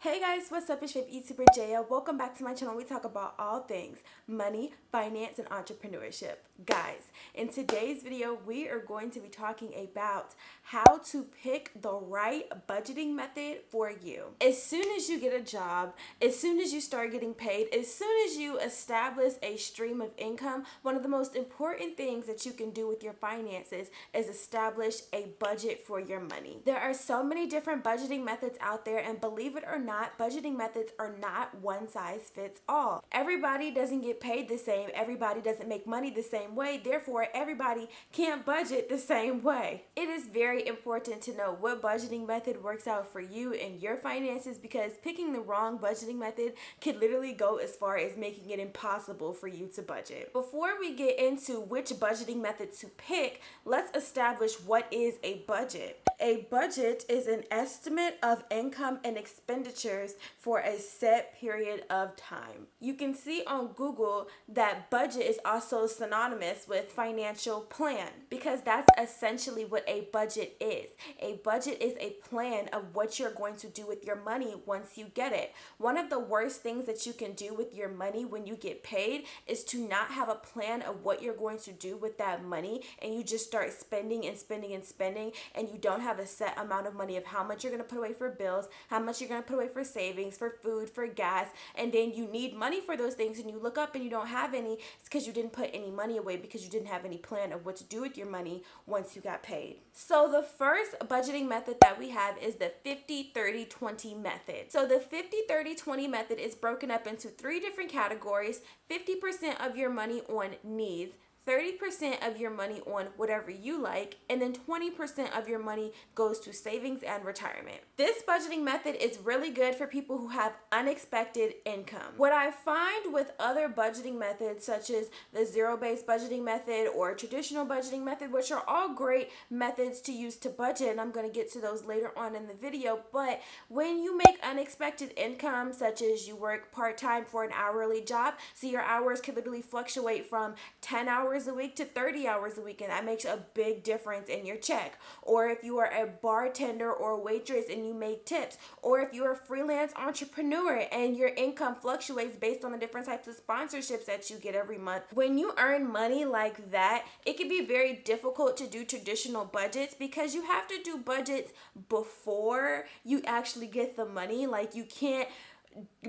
Hey guys, what's up? It's your favorite YouTuber Jaya. Welcome back to my channel. We talk about all things money, finance, and entrepreneurship. Guys, in today's video, we are going to be talking about how to pick the right budgeting method for you. As soon as you get a job, as soon as you start getting paid, as soon as you establish a stream of income, one of the most important things that you can do with your finances is establish a budget for your money. There are so many different budgeting methods out there, and believe it or not, budgeting methods are not one size fits all. Everybody doesn't get paid the same, everybody doesn't make money the same way, therefore everybody can't budget the same way. It is very important to know what budgeting method works out for you and your finances, because picking the wrong budgeting method can literally go as far as making it impossible for you to budget. Before we get into which budgeting method to pick, let's establish what is a budget. A budget is an estimate of income and expenditures for a set period of time. You can see on Google that budget is also synonymous with financial plan, because that's essentially what a budget is. A budget is a plan of what you're going to do with your money once you get it. One of the worst things that you can do with your money when you get paid is to not have a plan of what you're going to do with that money, and you just start spending and spending and spending, and you don't have a set amount of money of how much you're going to put away for bills, how much you're going to put away for savings, for food, for gas, and then you need money for those things and you look up and you don't have any. It's because you didn't put any money away, because you didn't have any plan of what to do with your money once you got paid. So the first budgeting method that we have is the 50-30-20 method. So the 50-30-20 method is broken up into three different categories: 50% of your money on needs, 30% of your money on whatever you like, and then 20% of your money goes to savings and retirement. This budgeting method is really good for people who have unexpected income. What I find with other budgeting methods, such as the zero-based budgeting method or traditional budgeting method, which are all great methods to use to budget, and I'm going to get to those later on in the video, but when you make unexpected income, such as you work part-time for an hourly job, so your hours can literally fluctuate from 10 hours a week to 30 hours a week, and that makes a big difference in your check. Or if you are a bartender or a waitress and you make tips, or if you're a freelance entrepreneur and your income fluctuates based on the different types of sponsorships that you get every month. When you earn money like that, it can be very difficult to do traditional budgets, because you have to do budgets before you actually get the money. Like, you can't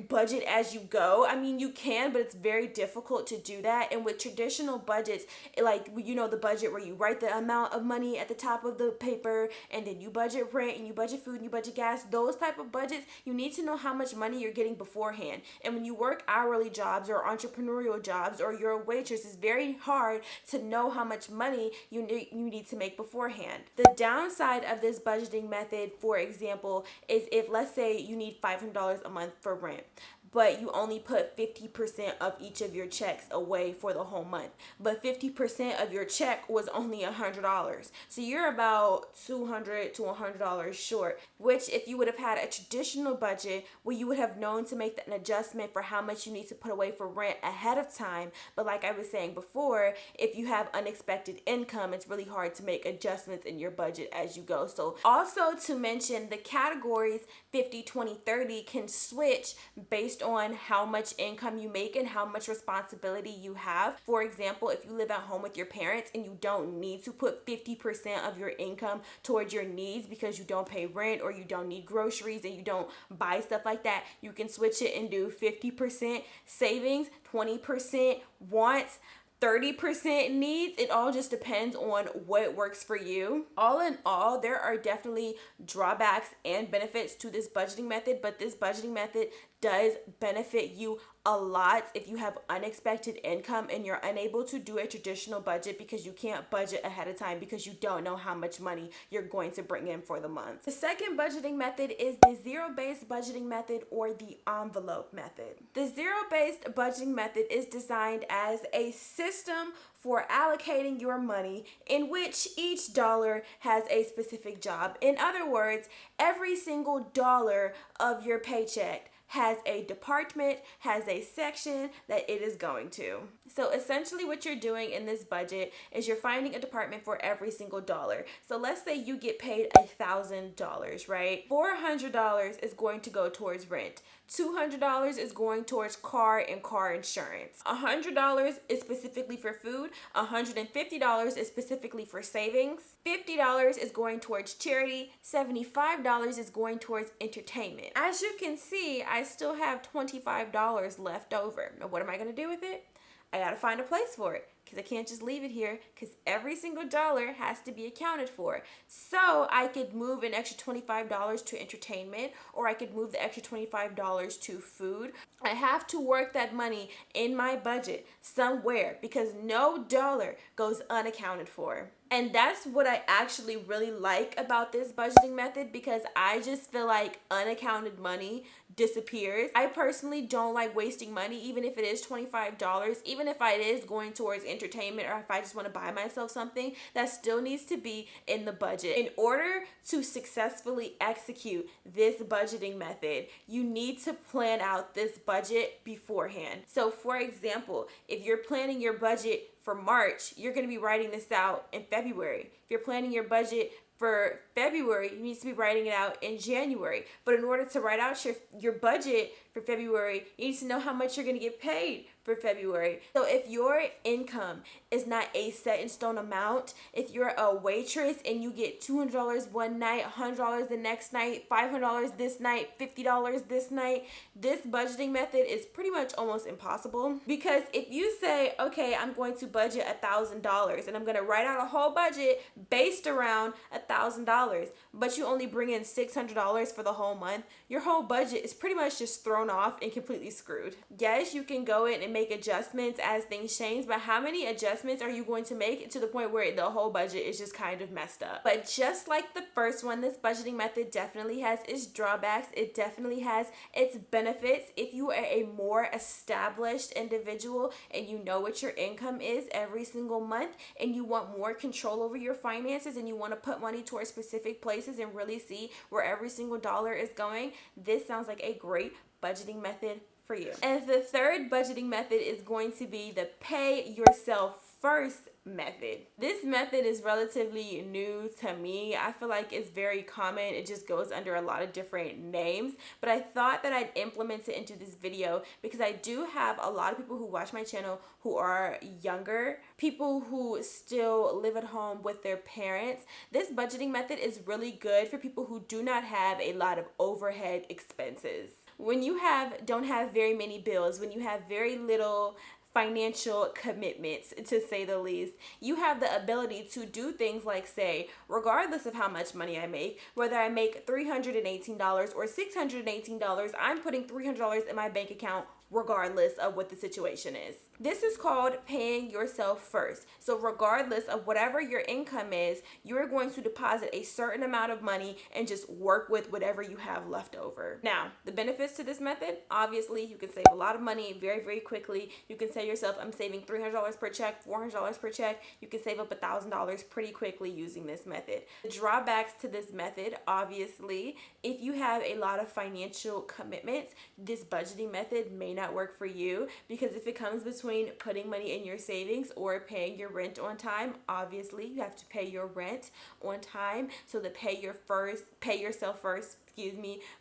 budget as you go. I mean, you can, but it's very difficult to do that. And with traditional budgets, like, you know, the budget where you write the amount of money at the top of the paper, and then you budget rent and you budget food and you budget gas, those type of budgets, you need to know how much money you're getting beforehand. And when you work hourly jobs or entrepreneurial jobs, or you're a waitress, it's very hard to know how much money you need to make beforehand. The downside of this budgeting method, for example, is if, let's say, you need $500 a month for rent, but you only put 50% of each of your checks away for the whole month, but 50% of your check was only $100. So you're about $200 to $100 short, which if you would have had a traditional budget where you would have known to make an adjustment for how much you need to put away for rent ahead of time. But like I was saying before, if you have unexpected income, it's really hard to make adjustments in your budget as you go. So also to mention, the categories 50, 20, 30 can switch based on how much income you make and how much responsibility you have. For example, if you live at home with your parents and you don't need to put 50% of your income towards your needs because you don't pay rent or you don't need groceries and you don't buy stuff like that, you can switch it and do 50% savings, 20% wants, 30% needs. It all just depends on what works for you. All in all, there are definitely drawbacks and benefits to this budgeting method, but this budgeting method does benefit you a lot if you have unexpected income and you're unable to do a traditional budget because you can't budget ahead of time because you don't know how much money you're going to bring in for the month. The second budgeting method is the zero-based budgeting method, or the envelope method. The zero-based budgeting method is designed as a system for allocating your money in which each dollar has a specific job. In other words, every single dollar of your paycheck has a department, has a section that it is going to. So essentially what you're doing in this budget is you're finding a department for every single dollar. So let's say you get paid $1,000, right? $400 is going to go towards rent. $200 is going towards car and car insurance. $100 is specifically for food. $150 is specifically for savings. $50 is going towards charity. $75 is going towards entertainment. As you can see, I still have $25 left over. Now, what am I going to do with it? I got to find a place for it, because I can't just leave it here, because every single dollar has to be accounted for. So I could move an extra $25 to entertainment, or I could move the extra $25 to food. I have to work that money in my budget somewhere, because no dollar goes unaccounted for. And that's what I actually really like about this budgeting method, because I just feel like unaccounted money disappears. I personally don't like wasting money, even if it is $25, even if it is going towards entertainment, or if I just want to buy myself something, that still needs to be in the budget. In order to successfully execute this budgeting method, you need to plan out this budget beforehand. So for example, if you're planning your budget for March, you're going to be writing this out in February. If you're planning your budget for February, you need to be writing it out in January. But in order to write out your budget for February, you need to know how much you're going to get paid for February. So if your income is not a set in stone amount, if you're a waitress and you get $200 one night, $100 the next night, $500 this night, $50 this night, this budgeting method is pretty much almost impossible. Because if you say, okay, I'm going to budget $1,000 and I'm going to write out a whole budget based around $1,000, but you only bring in $600 for the whole month, your whole budget is pretty much just thrown off and completely screwed. Yes, you can go in and make adjustments as things change, but how many adjustments are you going to make to the point where the whole budget is just kind of messed up? But just like the first one, this budgeting method definitely has its drawbacks. It definitely has its benefits. If you are a more established individual and you know what your income is every single month, and you want more control over your finances, and you want to put money towards specific places and really see where every single dollar is going, this sounds like a great budgeting method for you. And the third budgeting method is going to be the pay yourself first method. This method is relatively new to me. I feel like it's very common. It just goes under a lot of different names, but I thought that I'd implement it into this video because I do have a lot of people who watch my channel who are younger, people who still live at home with their parents. This budgeting method is really good for people who do not have a lot of overhead expenses. When you don't have very many bills, when you have very little financial commitments, to say the least, you have the ability to do things like say, regardless of how much money I make, whether I make $318 or $618, I'm putting $300 in my bank account regardless of what the situation is. This is called paying yourself first. So regardless of whatever your income is, you're going to deposit a certain amount of money and just work with whatever you have left over. Now, the benefits to this method, obviously you can save a lot of money very, very quickly. You can say to yourself, I'm saving $300 per check, $400 per check. You can save up $1,000 pretty quickly using this method. The drawbacks to this method, obviously, if you have a lot of financial commitments, this budgeting method may not work for you, because if it comes between putting money in your savings or paying your rent on time, obviously you have to pay your rent on time. So the pay yourself first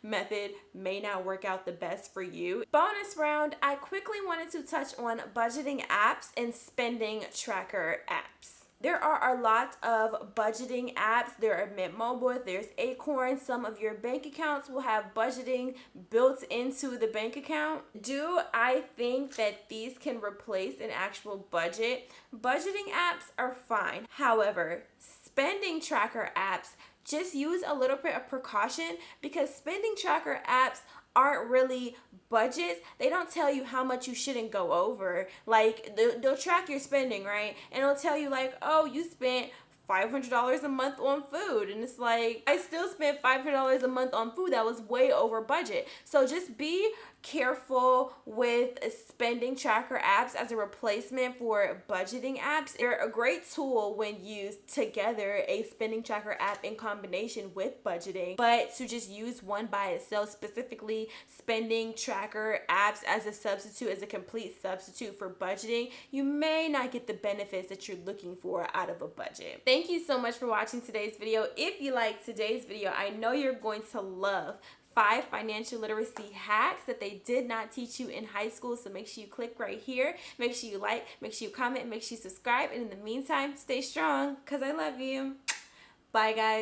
method may not work out the best for you. Bonus round, I quickly wanted to touch on budgeting apps and spending tracker apps. There are a lot of budgeting apps. There are Mint Mobile, there's Acorn. Some of your bank accounts will have budgeting built into the bank account. Do I think that these can replace an actual budget? Budgeting apps are fine. However, spending tracker apps, just use a little bit of precaution, because spending tracker apps aren't really budgets. They don't tell you how much you shouldn't go over. Like they'll track your spending, right? And it'll tell you like, oh, you spent $500 a month on food, and it's like I still spent $500 a month on food. That was way over budget. So just be careful with spending tracker apps as a replacement for budgeting apps. They're a great tool when used together, a spending tracker app in combination with budgeting, but to just use one by itself, specifically spending tracker apps as a substitute, as a complete substitute for budgeting, you may not get the benefits that you're looking for out of a budget. Thank you so much for watching today's video. If you liked today's video, I know you're going to love 5 financial literacy hacks that they did not teach you in high school. So make sure you click right here. Make sure you like, make sure you comment, make sure you subscribe. And in the meantime, stay strong because I love you. Bye, guys.